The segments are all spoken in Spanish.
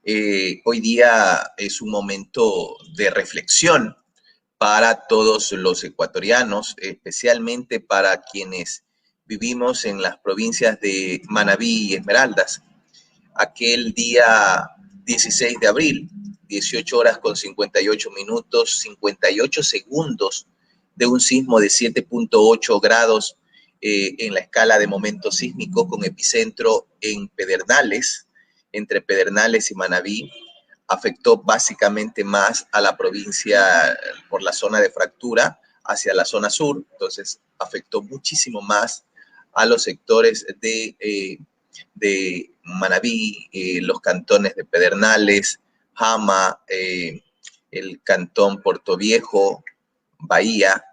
Hoy día es un momento de reflexión para todos los ecuatorianos, especialmente para quienes vivimos en las provincias de Manabí y Esmeraldas. Aquel día 16 de abril, 18 horas con 58 minutos, 58 segundos de un sismo de 7.8 grados en la escala de momento sísmico con epicentro en Pedernales, entre Pedernales y Manabí, afectó básicamente más a la provincia por la zona de fractura hacia la zona sur, entonces afectó muchísimo más a los sectores de Manabí, los cantones de Pedernales, Jama, el cantón Portoviejo, Bahía,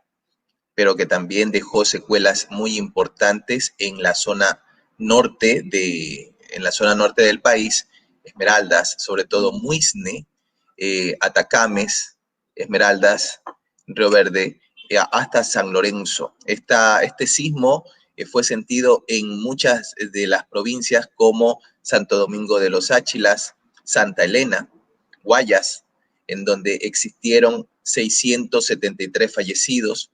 pero que también dejó secuelas muy importantes en la zona norte del país, Esmeraldas, sobre todo Muisne, Atacames, Esmeraldas, Río Verde, hasta San Lorenzo. Este sismo fue sentido en muchas de las provincias como Santo Domingo de los Áchilas, Santa Elena, Guayas, en donde existieron 673 fallecidos,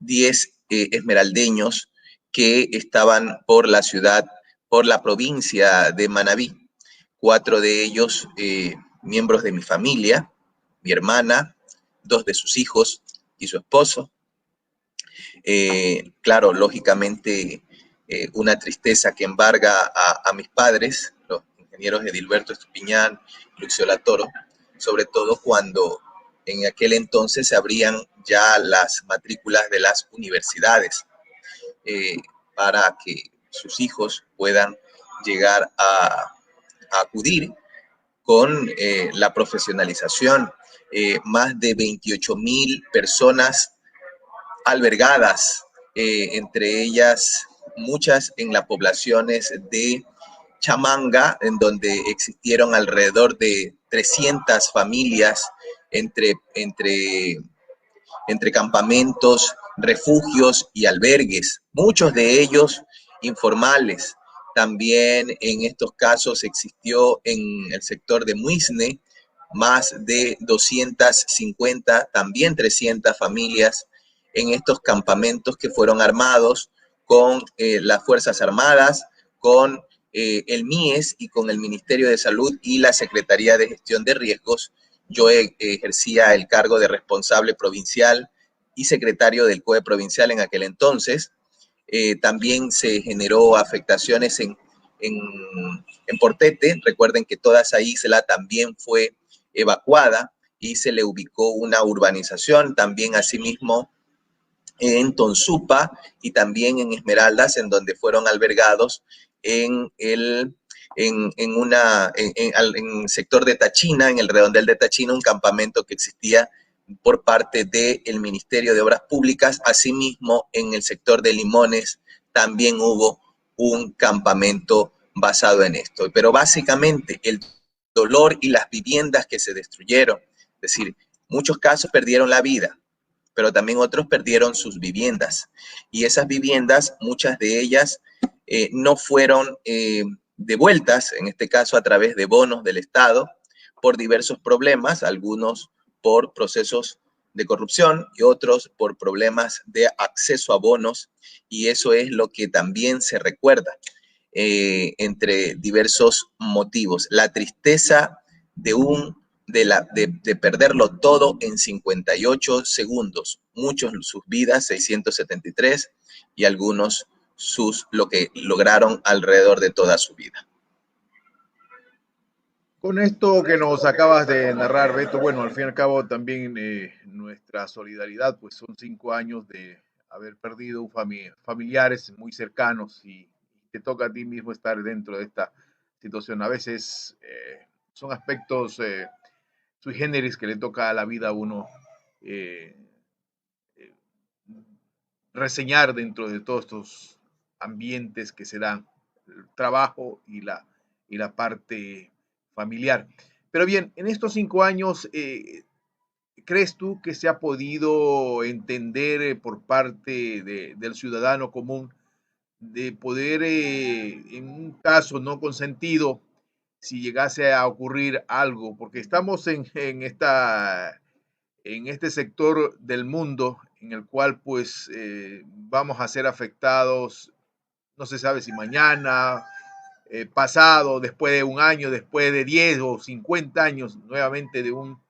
10 esmeraldeños que estaban por la ciudad, por la provincia de Manabí. 4 de ellos miembros de mi familia, mi hermana, 2 de sus hijos y su esposo. Claro, lógicamente, una tristeza que embarga a mis padres, los ingenieros Edilberto Estupiñán, Luxiola Toro, sobre todo cuando en aquel entonces se abrían ya las matrículas de las universidades eh, para que sus hijos puedan llegar a acudir con la profesionalización. Más de 28,000 personas albergadas, entre ellas muchas en las poblaciones de Chamanga, en donde existieron alrededor de 300 familias entre campamentos, refugios y albergues, muchos de ellos informales. También en estos casos existió en el sector de Muisne más de 250, también 300 familias en estos campamentos que fueron armados con las Fuerzas Armadas, con el MIES y con el Ministerio de Salud y la Secretaría de Gestión de Riesgos. Yo ejercía el cargo de responsable provincial y secretario del COE provincial en aquel entonces. También se generó afectaciones en, en Portete. Recuerden que toda esa isla también fue evacuada y se le ubicó una urbanización. También asimismo en Tonsupa y también en Esmeraldas, en donde fueron albergados en el sector de Tachina, en el redondel de Tachina, un campamento que existía por parte del Ministerio de Obras Públicas. Asimismo, en el sector de Limones también hubo un campamento basado en esto. Pero básicamente el dolor y las viviendas que se destruyeron, es decir, muchos casos perdieron la vida, pero también otros perdieron sus viviendas. Y esas viviendas, muchas de ellas no fueron devueltas, en este caso a través de bonos del Estado, por diversos problemas, algunos por procesos de corrupción y otros por problemas de acceso a bonos, y eso es lo que también se recuerda entre diversos motivos. La tristeza de perderlo todo en 58 segundos, muchos sus vidas, 673, y algunos lo que lograron alrededor de toda su vida. Con esto que nos acabas de narrar, Beto, bueno, al fin y al cabo también nuestra solidaridad, pues son 5 años de haber perdido familiares muy cercanos y te toca a ti mismo estar dentro de esta situación. A veces son aspectos sui generis que le toca a la vida a uno eh, eh, reseñar dentro de todos estos ambientes que se dan, el trabajo y la parte familiar. Pero bien, en estos 5 años, ¿crees tú que se ha podido entender por parte del ciudadano común de poder, en un caso no consentido, si llegase a ocurrir algo, porque estamos en este sector del mundo en el cual pues vamos a ser afectados, no se sabe si mañana, pasado, después de un año, después de 10 o 50 años, nuevamente de un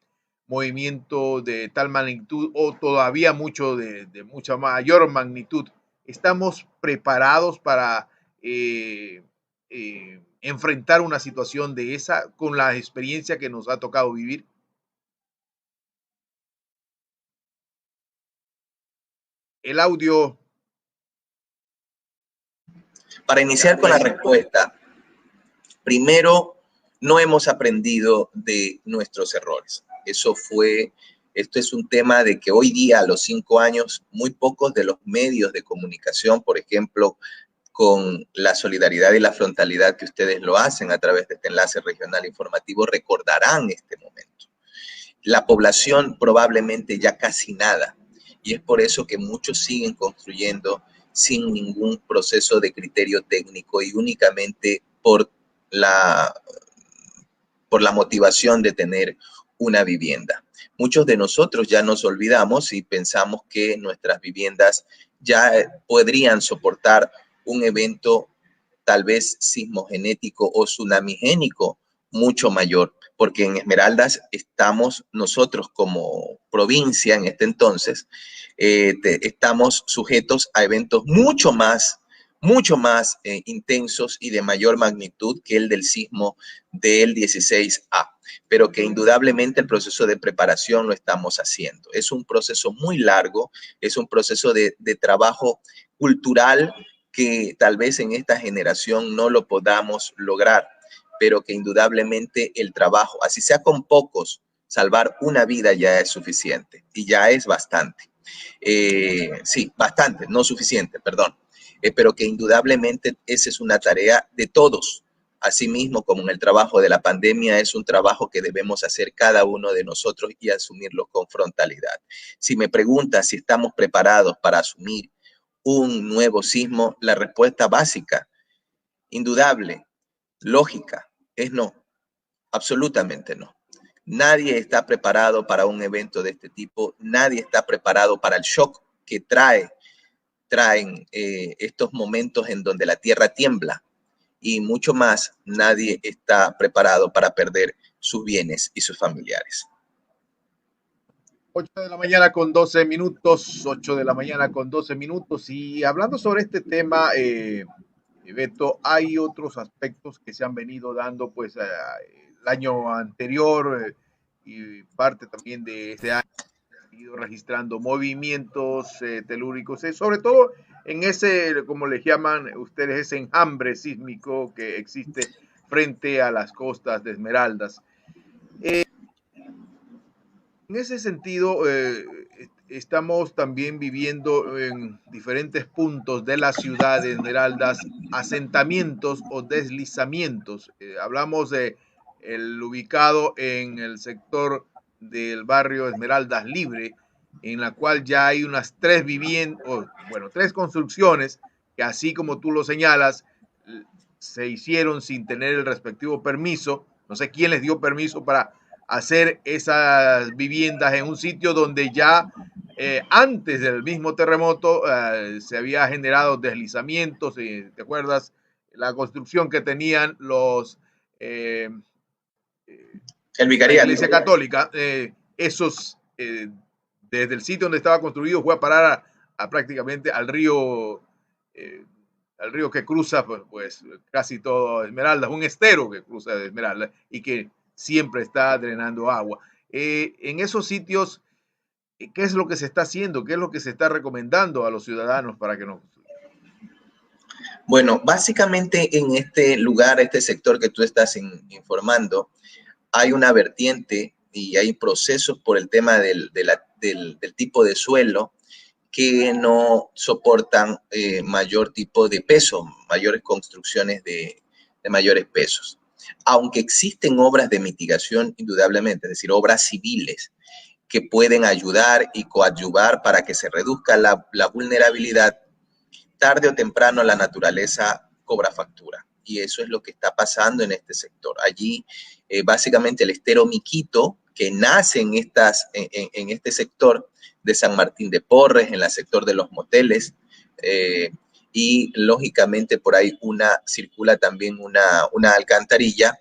movimiento de tal magnitud o todavía de mucha mayor magnitud. ¿Estamos preparados para enfrentar una situación de esa con la experiencia que nos ha tocado vivir? El audio. Para iniciar con la respuesta, primero, no hemos aprendido de nuestros errores. Esto es un tema de que hoy día, a los 5 años, muy pocos de los medios de comunicación, por ejemplo, con la solidaridad y la frontalidad que ustedes lo hacen a través de este enlace regional informativo, recordarán este momento. La población probablemente ya casi nada, y es por eso que muchos siguen construyendo sin ningún proceso de criterio técnico y únicamente por la motivación de tener una vivienda. Muchos de nosotros ya nos olvidamos y pensamos que nuestras viviendas ya podrían soportar un evento tal vez sismogenético o tsunamigénico mucho mayor, porque en Esmeraldas estamos nosotros como provincia en este entonces, estamos sujetos a eventos mucho más intensos y de mayor magnitud que el del sismo del 16A, pero que indudablemente el proceso de preparación lo estamos haciendo. Es un proceso muy largo, es un proceso de trabajo cultural que tal vez en esta generación no lo podamos lograr, pero que indudablemente el trabajo, así sea con pocos, salvar una vida ya es suficiente y ya es bastante. Sí, bastante, no suficiente, perdón. Pero que indudablemente esa es una tarea de todos. Asimismo, como en el trabajo de la pandemia, es un trabajo que debemos hacer cada uno de nosotros y asumirlo con frontalidad. Si me preguntas si estamos preparados para asumir un nuevo sismo, la respuesta básica, indudable, lógica, es no, absolutamente no. Nadie está preparado para un evento de este tipo, nadie está preparado para el shock que traen estos momentos en donde la tierra tiembla y mucho más, nadie está preparado para perder sus bienes y sus familiares. 8 de la mañana con 12 minutos, 8 de la mañana con 12 minutos. Y hablando sobre este tema, Beto, hay otros aspectos que se han venido dando pues el año anterior y parte también de este año. Ido registrando movimientos telúricos, sobre todo en ese, como le llaman ustedes, ese enjambre sísmico que existe frente a las costas de Esmeraldas. En ese sentido, estamos también viviendo en diferentes puntos de la ciudad de Esmeraldas asentamientos o deslizamientos. Hablamos de el ubicado en el sector del barrio Esmeraldas Libre, en la cual ya hay unas 3 viviendas, bueno, 3 construcciones que así como tú lo señalas, se hicieron sin tener el respectivo permiso. No sé quién les dio permiso para hacer esas viviendas en un sitio donde ya antes del mismo terremoto se había generado deslizamientos. ¿Te acuerdas? La construcción que tenían el vicariato. La Iglesia Católica, esos desde el sitio donde estaba construido fue a parar a prácticamente al río que cruza pues casi todo Esmeraldas, un estero que cruza Esmeraldas y que siempre está drenando agua. En esos sitios, ¿qué es lo que se está haciendo? ¿Qué es lo que se está recomendando a los ciudadanos para que no construyan? Bueno, básicamente en este lugar, este sector que tú estás informando, hay una vertiente y hay procesos por el tema del tipo de suelo que no soportan mayor tipo de peso, mayores construcciones de mayores pesos. Aunque existen obras de mitigación, indudablemente, es decir, obras civiles que pueden ayudar y coadyuvar para que se reduzca la vulnerabilidad, tarde o temprano la naturaleza cobra factura. y eso es lo que está pasando en este sector. Allí, básicamente, el estero Miquito, que nace en este sector de San Martín de Porres, en el sector de los moteles, y lógicamente por ahí circula también una alcantarilla.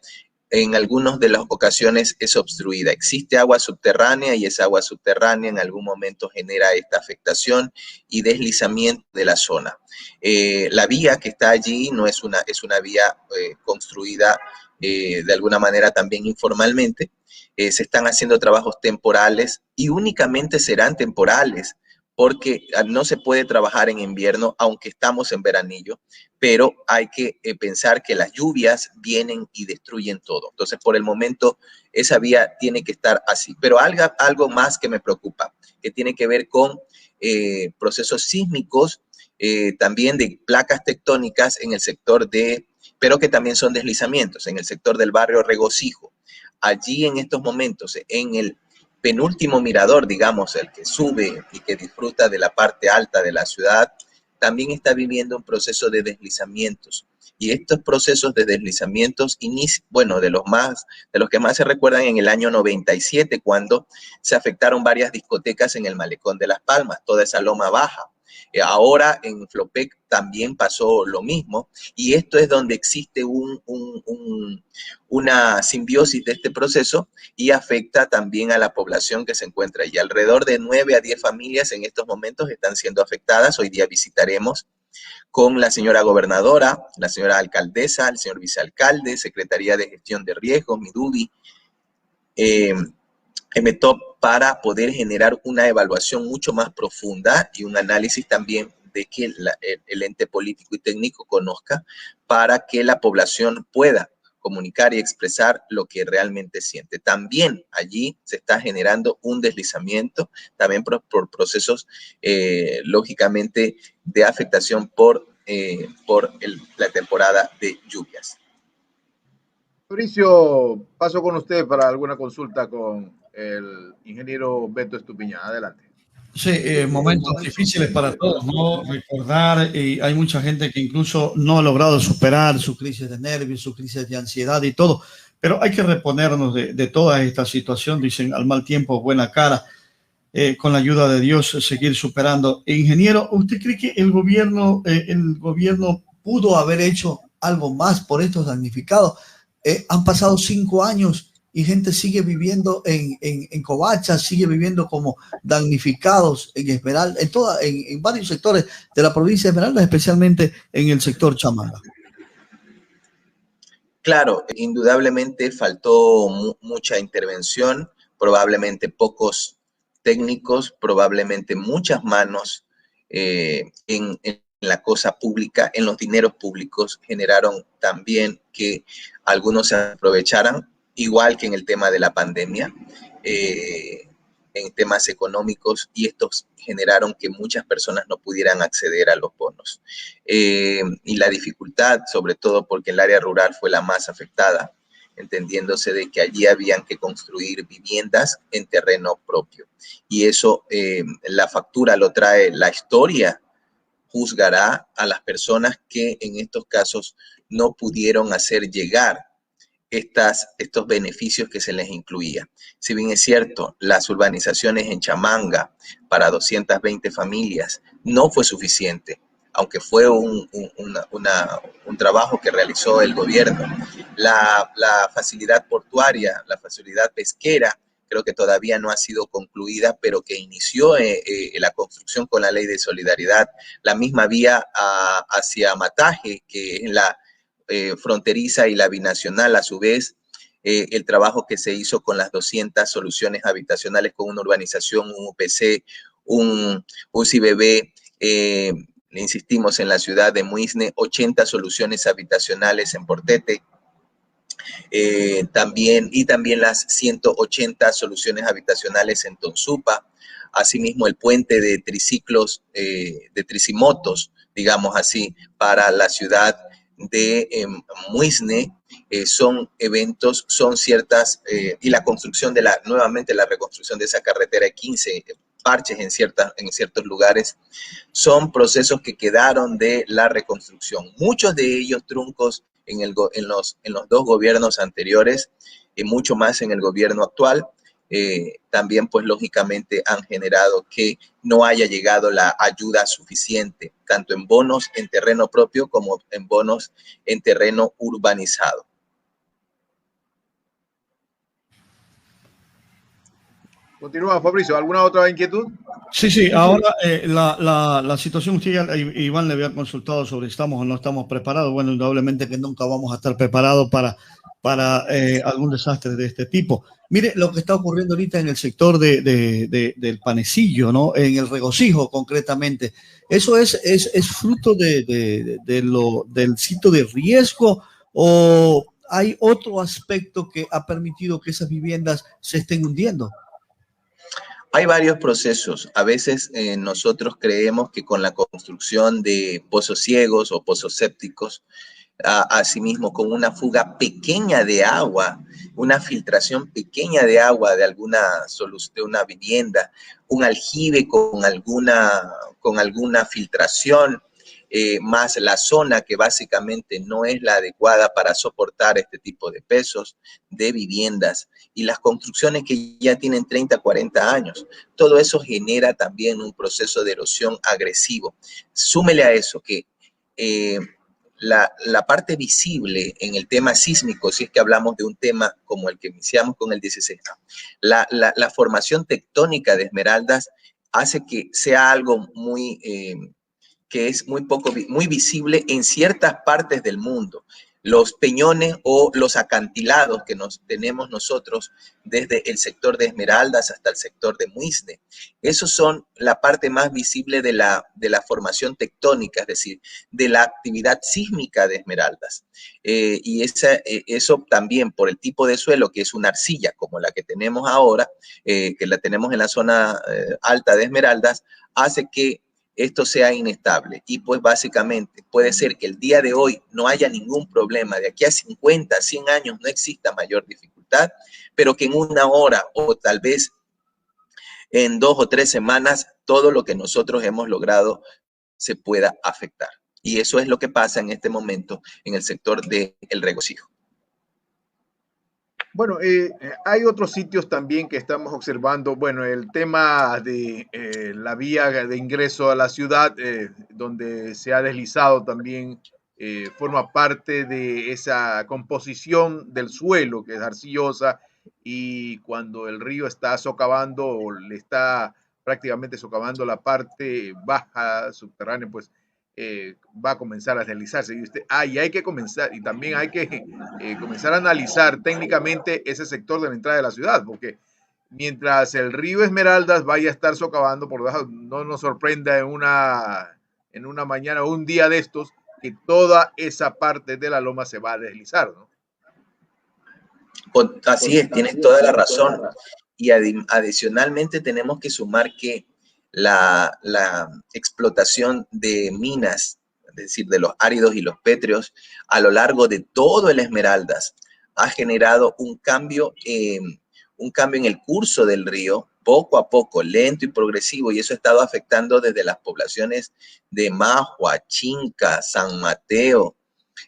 En algunas de las ocasiones es obstruida. Existe agua subterránea y esa agua subterránea en algún momento genera esta afectación y deslizamiento de la zona. La vía que está allí no es una vía construida de alguna manera también informalmente. Se están haciendo trabajos temporales y únicamente serán temporales, porque no se puede trabajar en invierno, aunque estamos en veranillo, pero hay que pensar que las lluvias vienen y destruyen todo. Entonces, por el momento, esa vía tiene que estar así. Pero algo más que me preocupa, que tiene que ver con procesos sísmicos, también de placas tectónicas en el sector pero que también son deslizamientos, en el sector del barrio Regocijo. Allí en estos momentos, en el penúltimo mirador, digamos, el que sube y que disfruta de la parte alta de la ciudad, también está viviendo un proceso de deslizamientos. Y estos procesos de deslizamientos, bueno, de los que más se recuerdan en el año 97, cuando se afectaron varias discotecas en el Malecón de Las Palmas, toda esa loma baja. Ahora en Flopec también pasó lo mismo, y esto es donde existe una simbiosis de este proceso y afecta también a la población que se encuentra allí. Alrededor de 9 a 10 familias en estos momentos están siendo afectadas. Hoy día visitaremos con la señora gobernadora, la señora alcaldesa, el señor vicealcalde, Secretaría de Gestión de Riesgos, Midubi, MTOP, para poder generar una evaluación mucho más profunda y un análisis también de que el ente político y técnico conozca, para que la población pueda comunicar y expresar lo que realmente siente. También allí se está generando un deslizamiento, también por procesos, lógicamente, de afectación por la temporada de lluvias. Mauricio, paso con usted para alguna consulta con el ingeniero Beto Estupiñán. Adelante. Sí, momentos difíciles para todos, ¿no? Recordar, hay mucha gente que incluso no ha logrado superar su crisis de nervios, su crisis de ansiedad y todo, pero hay que reponernos de toda esta situación. Dicen, al mal tiempo, buena cara. Con la ayuda de Dios, seguir superando. Ingeniero, ¿usted cree que el gobierno pudo haber hecho algo más por estos damnificados? Han pasado 5 años y gente sigue viviendo en Covacha, sigue viviendo como damnificados en Esmeralda, en varios sectores de la provincia de Esmeralda, especialmente en el sector Chamanga. Claro, indudablemente faltó mucha intervención, probablemente pocos técnicos, probablemente muchas manos en la cosa pública, en los dineros públicos, generaron también que algunos se aprovecharan, igual que en el tema de la pandemia, en temas económicos, y estos generaron que muchas personas no pudieran acceder a los bonos. Y la dificultad, sobre todo porque el área rural fue la más afectada, entendiéndose de que allí habían que construir viviendas en terreno propio. Y eso, la factura lo trae la historia, juzgará a las personas que en estos casos no pudieron hacer llegar estos beneficios que se les incluía. Si bien es cierto, las urbanizaciones en Chamanga para 220 familias no fue suficiente, aunque fue un trabajo que realizó el gobierno. La facilidad portuaria, la facilidad pesquera, creo que todavía no ha sido concluida, pero que inició la construcción con la Ley de Solidaridad. La misma vía hacia Mataje, que es la fronteriza, y la binacional a su vez, el trabajo que se hizo con las 200 soluciones habitacionales, con una urbanización, un UPC, un UCBB, le insistimos en la ciudad de Muisne, 80 soluciones habitacionales en Portete, también las 180 soluciones habitacionales en Tonsupa, asimismo el puente de triciclos, de tricimotos, digamos así, para la ciudad de Muisne. Son eventos, son ciertas, y la construcción nuevamente la reconstrucción de esa carretera de 15 parches en ciertos lugares, son procesos que quedaron de la reconstrucción. Muchos de ellos truncos en los dos gobiernos anteriores y mucho más en el gobierno actual. También pues lógicamente han generado que no haya llegado la ayuda suficiente, tanto en bonos en terreno propio como en bonos en terreno urbanizado. Continúa, Fabricio. ¿Alguna otra inquietud? Sí, ahora la situación, usted ya, Iván le había consultado sobre estamos o no estamos preparados. Bueno, indudablemente que nunca vamos a estar preparados para algún desastre de este tipo. Mire lo que está ocurriendo ahorita en el sector del panecillo, ¿no? En el regocijo, concretamente. ¿Eso es fruto del sitio de riesgo o hay otro aspecto que ha permitido que esas viviendas se estén hundiendo? Hay varios procesos. A veces nosotros creemos que con la construcción de pozos ciegos o pozos sépticos, asimismo con una fuga pequeña de agua, una filtración pequeña de agua de alguna de una vivienda, un aljibe con alguna filtración, más la zona que básicamente no es la adecuada para soportar este tipo de pesos de viviendas y las construcciones que ya tienen 30, 40 años. Todo eso genera también un proceso de erosión agresivo. Súmele a eso que la parte visible en el tema sísmico, si es que hablamos de un tema como el que iniciamos con el 16, la formación tectónica de Esmeraldas hace que sea algo que es muy visible en ciertas partes del mundo. Los peñones o los acantilados que tenemos nosotros desde el sector de Esmeraldas hasta el sector de Muisne. Esos son la parte más visible de la formación tectónica, es decir, de la actividad sísmica de Esmeraldas. Y eso también por el tipo de suelo, que es una arcilla como la que tenemos ahora, que la tenemos en la zona alta de Esmeraldas, hace que esto sea inestable y pues básicamente puede ser que el día de hoy no haya ningún problema, de aquí a 50, 100 años no exista mayor dificultad, pero que en una hora o tal vez en 2 o 3 semanas todo lo que nosotros hemos logrado se pueda afectar. Y eso es lo que pasa en este momento en el sector del regocijo. Bueno, hay otros sitios también que estamos observando. Bueno, el tema de la vía de ingreso a la ciudad, donde se ha deslizado también, forma parte de esa composición del suelo que es arcillosa y cuando el río está socavando o le está prácticamente socavando la parte baja subterránea, pues va a comenzar a deslizarse. Y hay que comenzar, y también hay que comenzar a analizar técnicamente ese sector de la entrada de la ciudad, porque mientras el río Esmeraldas vaya a estar socavando, por debajo, no nos sorprenda en una mañana o un día de estos que toda esa parte de la loma se va a deslizar, ¿no? Así es, tienes toda la razón. Y adicionalmente tenemos que sumar que la explotación de minas, es decir, de los áridos y los pétreos, a lo largo de todo el Esmeraldas, ha generado un cambio en el curso del río, poco a poco, lento y progresivo, y eso ha estado afectando desde las poblaciones de Majua, Chinca, San Mateo,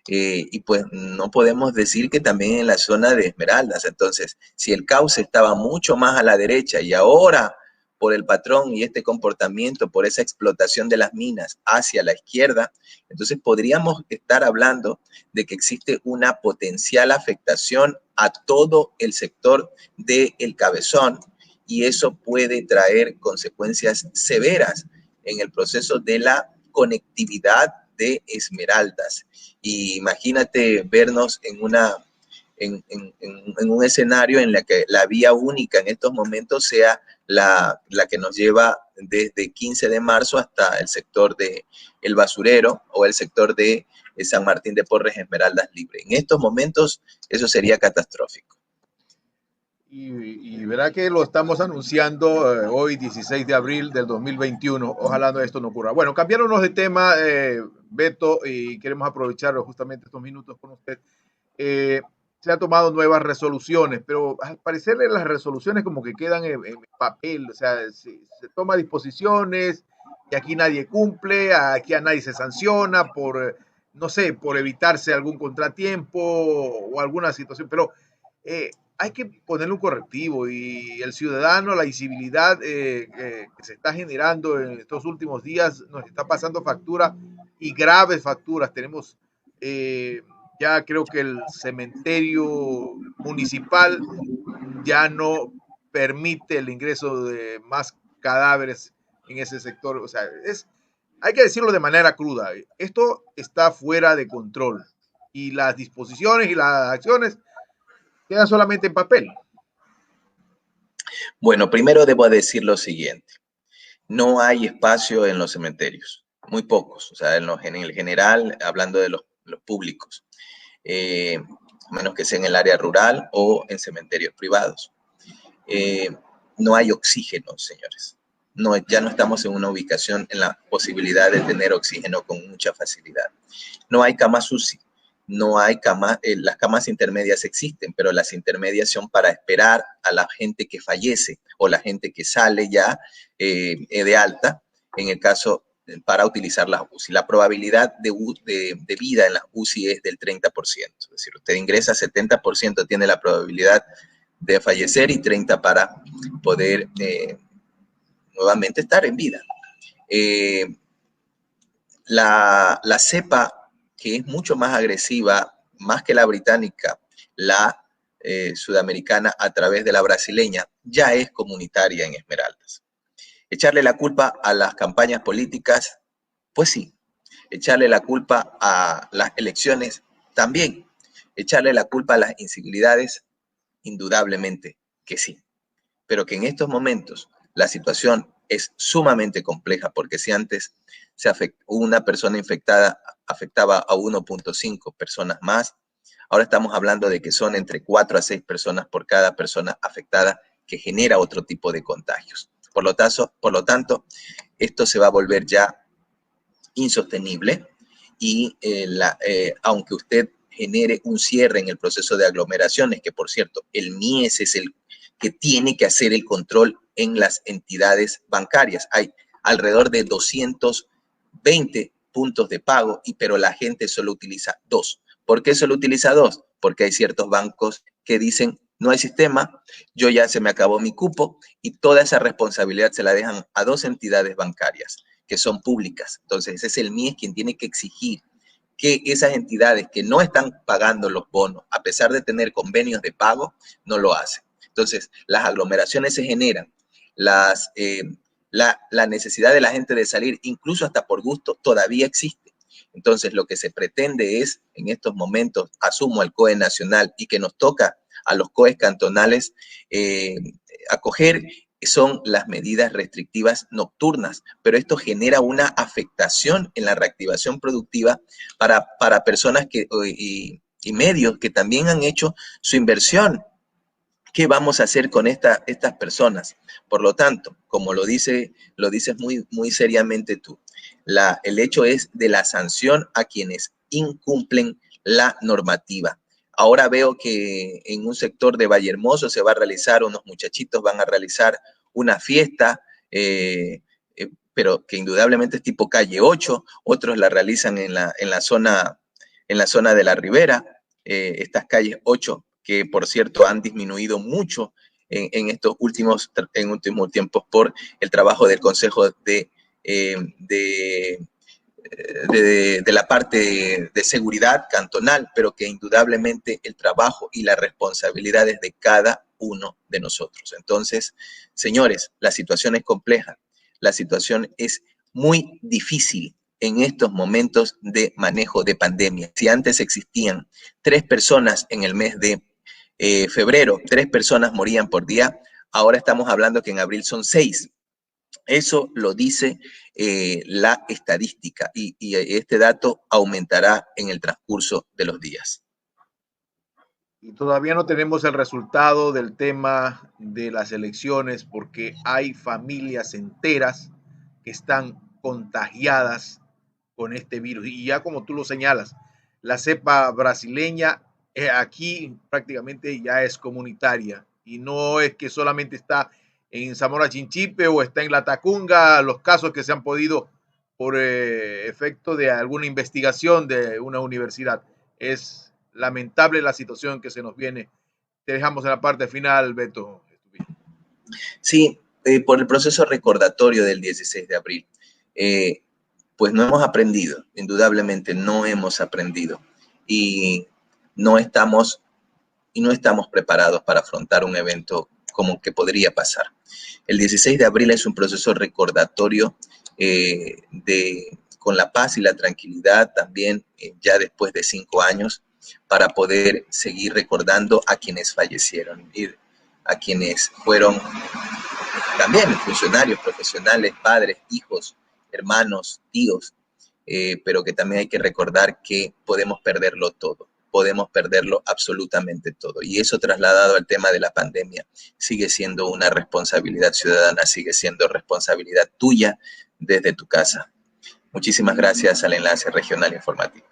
y pues no podemos decir que también en la zona de Esmeraldas. Entonces, si el cauce estaba mucho más a la derecha y ahora por el patrón y este comportamiento, por esa explotación de las minas hacia la izquierda, entonces podríamos estar hablando de que existe una potencial afectación a todo el sector del Cabezón y eso puede traer consecuencias severas en el proceso de la conectividad de Esmeraldas. Y imagínate vernos en un escenario en la que la vía única en estos momentos sea la que nos lleva desde 15 de marzo hasta el sector de El Basurero o el sector de San Martín de Porres, Esmeraldas Libre. En estos momentos eso sería catastrófico. Y verá que lo estamos anunciando hoy, 16 de abril del 2021. Ojalá esto no ocurra. Bueno, cambiándonos de tema, Beto, y queremos aprovechar justamente estos minutos con usted. Se han tomado nuevas resoluciones, pero al parecer las resoluciones como que quedan en papel, o sea, se toma disposiciones y aquí nadie cumple, aquí a nadie se sanciona por no sé, por evitarse algún contratiempo o alguna situación, pero hay que ponerle un correctivo y el ciudadano, la incivilidad que se está generando en estos últimos días nos está pasando factura y graves facturas. Tenemos ya creo que el cementerio municipal ya no permite el ingreso de más cadáveres en ese sector. O sea, hay que decirlo de manera cruda. Esto está fuera de control y las disposiciones y las acciones quedan solamente en papel. Bueno, primero debo decir lo siguiente. No hay espacio en los cementerios, muy pocos, o sea, en el general, hablando de los públicos, a menos que sea en el área rural o en cementerios privados. No hay oxígeno, señores. No, ya no estamos en una ubicación en la posibilidad de tener oxígeno con mucha facilidad. No hay camas UCI, no hay camas, las camas intermedias existen, pero las intermedias son para esperar a la gente que fallece o la gente que sale ya de alta, en el caso para utilizar las UCI. La probabilidad de vida en las UCI es del 30%, es decir, usted ingresa 70%, tiene la probabilidad de fallecer y 30 para poder nuevamente estar en vida. La cepa que es mucho más agresiva, más que la británica, la sudamericana a través de la brasileña, ya es comunitaria en Esmeraldas. Echarle la culpa a las campañas políticas, pues sí. Echarle la culpa a las elecciones, también. Echarle la culpa a las incivilidades, indudablemente que sí. Pero que en estos momentos la situación es sumamente compleja, porque si antes una persona infectada afectaba a 1.5 personas más, ahora estamos hablando de que son entre 4 a 6 personas por cada persona afectada, que genera otro tipo de contagios. Por lo tanto, esto se va a volver ya insostenible y aunque usted genere un cierre en el proceso de aglomeraciones, que por cierto, el MIES es el que tiene que hacer el control en las entidades bancarias. Hay alrededor de 220 puntos de pago, pero la gente solo utiliza 2. ¿Por qué solo utiliza 2? Porque hay ciertos bancos que dicen, no hay sistema, yo ya se me acabó mi cupo, y toda esa responsabilidad se la dejan a 2 entidades bancarias que son públicas. Entonces, es el MIES quien tiene que exigir que esas entidades que no están pagando los bonos, a pesar de tener convenios de pago, no lo hacen. Entonces, las aglomeraciones se generan, la necesidad de la gente de salir, incluso hasta por gusto, todavía existe. Entonces, lo que se pretende es, en estos momentos, asumo al COE nacional y que nos toca a los COEs cantonales acoger, son las medidas restrictivas nocturnas, pero esto genera una afectación en la reactivación productiva para personas y medios que también han hecho su inversión. ¿Qué vamos a hacer con estas personas? Por lo tanto, como lo dices muy seriamente tú, el hecho es de la sanción a quienes incumplen la normativa. Ahora veo que en un sector de Vallehermoso se va a realizar, unos muchachitos van a realizar una fiesta, pero que indudablemente es tipo calle 8, otros la realizan en la zona de la Ribera, estas calles 8, que por cierto han disminuido mucho en estos últimos tiempos por el trabajo del Consejo de la parte de seguridad cantonal, pero que indudablemente el trabajo y la responsabilidad es de cada uno de nosotros. Entonces, señores, la situación es compleja, la situación es muy difícil en estos momentos de manejo de pandemia. Si antes existían 3 personas en el mes de febrero, 3 personas morían por día, ahora estamos hablando que en abril son 6. Eso lo dice la estadística y este dato aumentará en el transcurso de los días. Y todavía no tenemos el resultado del tema de las elecciones porque hay familias enteras que están contagiadas con este virus. Y ya como tú lo señalas, la cepa brasileña aquí prácticamente ya es comunitaria y no es que solamente está en Zamora Chinchipe o está en La Tacunga, los casos que se han podido por efecto de alguna investigación de una universidad. Es lamentable la situación que se nos viene. Te dejamos en la parte final, Beto. Sí, por el proceso recordatorio del 16 de abril, pues no hemos aprendido, indudablemente no hemos aprendido y no estamos preparados para afrontar un evento como que podría pasar. El 16 de abril es un proceso recordatorio con la paz y la tranquilidad también ya después de 5 años para poder seguir recordando a quienes fallecieron y a quienes fueron también funcionarios, profesionales, padres, hijos, hermanos, tíos, pero que también hay que recordar que podemos perderlo todo, podemos perderlo absolutamente todo. Y eso trasladado al tema de la pandemia sigue siendo una responsabilidad ciudadana, sigue siendo responsabilidad tuya desde tu casa. Muchísimas gracias al Enlace Regional Informativo.